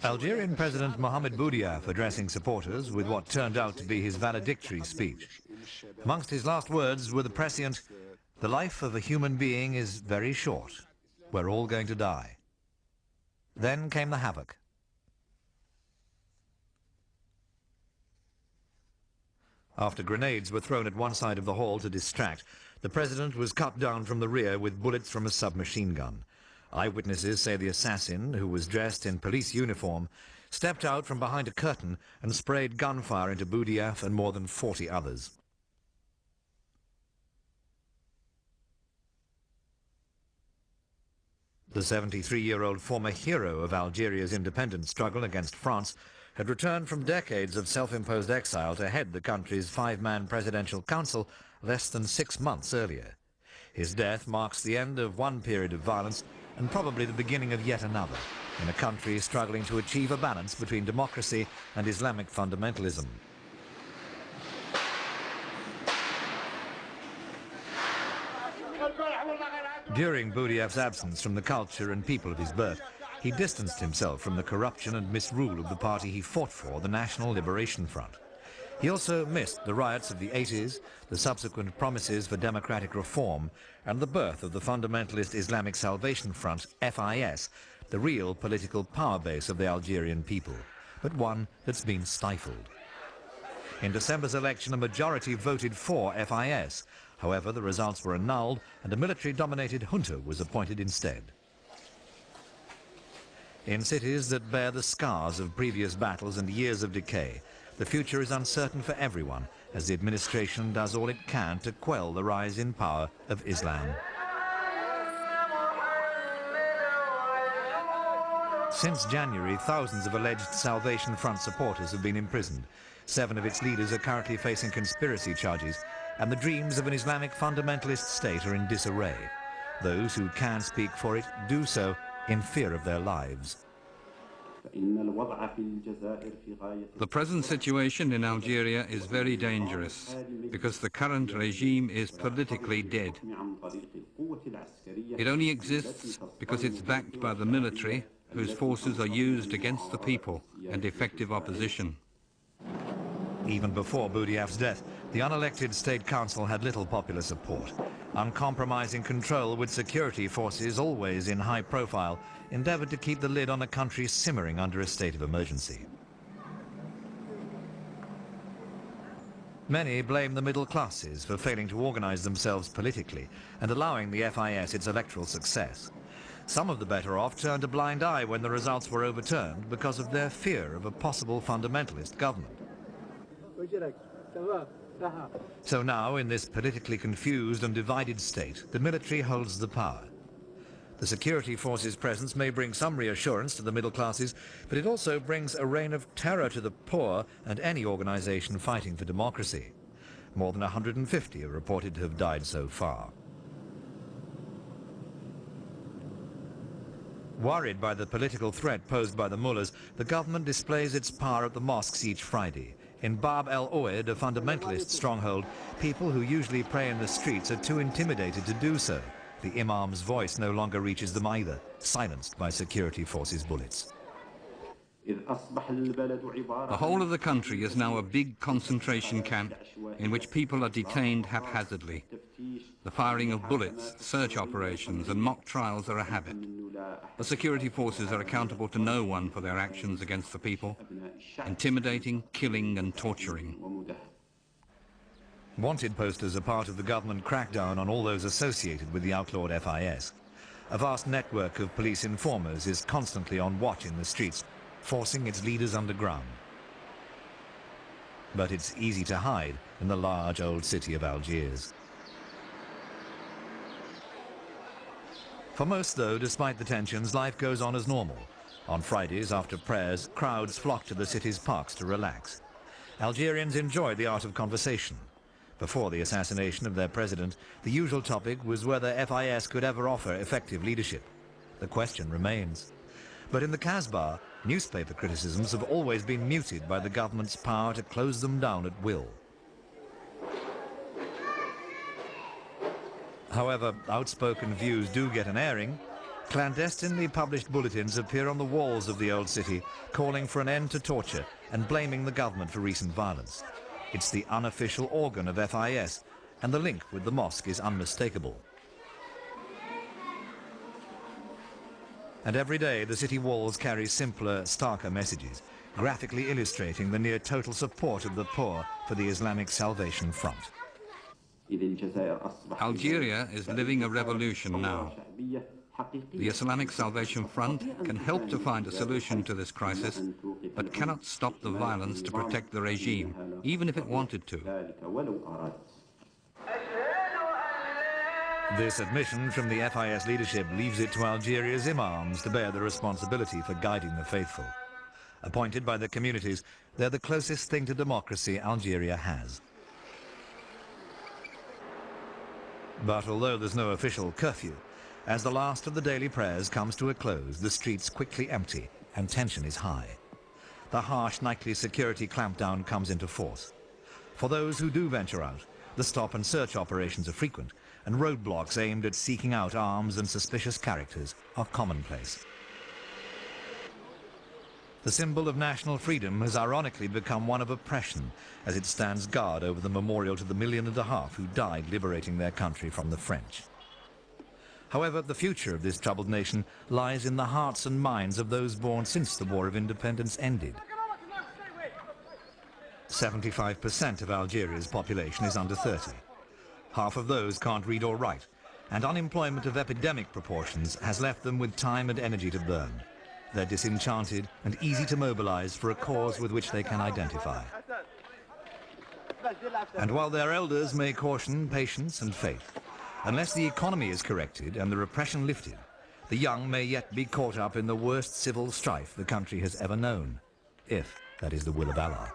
Algerian President Mohamed Boudiaf addressing supporters with what turned out to be his valedictory speech. Amongst his last words were the prescient, "The life of a human being is very short. We're all going to die." Then came the havoc. After grenades were thrown at one side of the hall to distract, the president was cut down from the rear with bullets from a submachine gun. Eyewitnesses say the assassin, who was dressed in police uniform, stepped out from behind a curtain and sprayed gunfire into Boudiaf and more than 40 others. The 73-year-old former hero of Algeria's independence struggle against France had returned from decades of self-imposed exile to head the country's five-man presidential council less than 6 months earlier. His death marks the end of one period of violence and probably the beginning of yet another, in a country struggling to achieve a balance between democracy and Islamic fundamentalism. During Boudiaf's absence from the culture and people of his birth, he distanced himself from the corruption and misrule of the party he fought for, the National Liberation Front. He also missed the riots of the 80s, the subsequent promises for democratic reform, and the birth of the fundamentalist Islamic Salvation Front, FIS, the real political power base of the Algerian people, but one that's been stifled. In December's election, a majority voted for FIS. However, the results were annulled and a military-dominated junta was appointed instead. In cities that bear the scars of previous battles and years of decay, the future is uncertain for everyone as the administration does all it can to quell the rise in power of Islam. Since January, thousands of alleged Salvation Front supporters have been imprisoned. 7 of its leaders are currently facing conspiracy charges, and the dreams of an Islamic fundamentalist state are in disarray. Those who can speak for it do so in fear of their lives. The present situation in Algeria is very dangerous because the current regime is politically dead. It only exists because it's backed by the military, whose forces are used against the people and effective opposition. Even before Boudiaf's death, the unelected State Council had little popular support. Uncompromising control with security forces, always in high profile, endeavored to keep the lid on a country simmering under a state of emergency. Many blame the middle classes for failing to organize themselves politically and allowing the FIS its electoral success. Some of the better off turned a blind eye when the results were overturned because of their fear of a possible fundamentalist government. So now, in this politically confused and divided state, the military holds the power. The security forces' presence may bring some reassurance to the middle classes, but it also brings a reign of terror to the poor and any organization fighting for democracy. More than 150 are reported to have died so far. Worried by the political threat posed by the mullahs, the government displays its power at the mosques each Friday. In Bab el-Oued, a fundamentalist stronghold, people who usually pray in the streets are too intimidated to do so. The imam's voice no longer reaches them either, silenced by security forces' bullets. The whole of the country is now a big concentration camp in which people are detained haphazardly. The firing of bullets, search operations and mock trials are a habit. The security forces are accountable to no one for their actions against the people, intimidating, killing and torturing. Wanted posters are part of the government crackdown on all those associated with the outlawed FIS. A vast network of police informers is constantly on watch in the streets, forcing its leaders underground. But it's easy to hide in the large old city of Algiers. For most, though, despite the tensions, life goes on as normal. On Fridays, after prayers, crowds flock to the city's parks to relax. Algerians enjoy the art of conversation. Before the assassination of their president, the usual topic was whether FIS could ever offer effective leadership. The question remains. But in the Kasbah, newspaper criticisms have always been muted by the government's power to close them down at will. However, outspoken views do get an airing. Clandestinely published bulletins appear on the walls of the old city, calling for an end to torture and blaming the government for recent violence. It's the unofficial organ of FIS, and the link with the mosque is unmistakable. And every day the city walls carry simpler, starker messages, graphically illustrating the near-total support of the poor for the Islamic Salvation Front. Algeria is living a revolution now. The Islamic Salvation Front can help to find a solution to this crisis, but cannot stop the violence to protect the regime, even if it wanted to. This admission from the FIS leadership leaves it to Algeria's imams to bear the responsibility for guiding the faithful. Appointed by the communities, they're the closest thing to democracy Algeria has. But although there's no official curfew, as the last of the daily prayers comes to a close, the streets quickly empty and tension is high. The harsh nightly security clampdown comes into force. For those who do venture out, the stop and search operations are frequent, and roadblocks aimed at seeking out arms and suspicious characters are commonplace. The symbol of national freedom has ironically become one of oppression as it stands guard over the memorial to the 1.5 million who died liberating their country from the French. However, the future of this troubled nation lies in the hearts and minds of those born since the War of Independence ended. 75% of Algeria's population is under 30. Half of those can't read or write, and unemployment of epidemic proportions has left them with time and energy to burn. They're disenchanted and easy to mobilize for a cause with which they can identify. And while their elders may caution patience and faith, unless the economy is corrected and the repression lifted, the young may yet be caught up in the worst civil strife the country has ever known, if that is the will of Allah.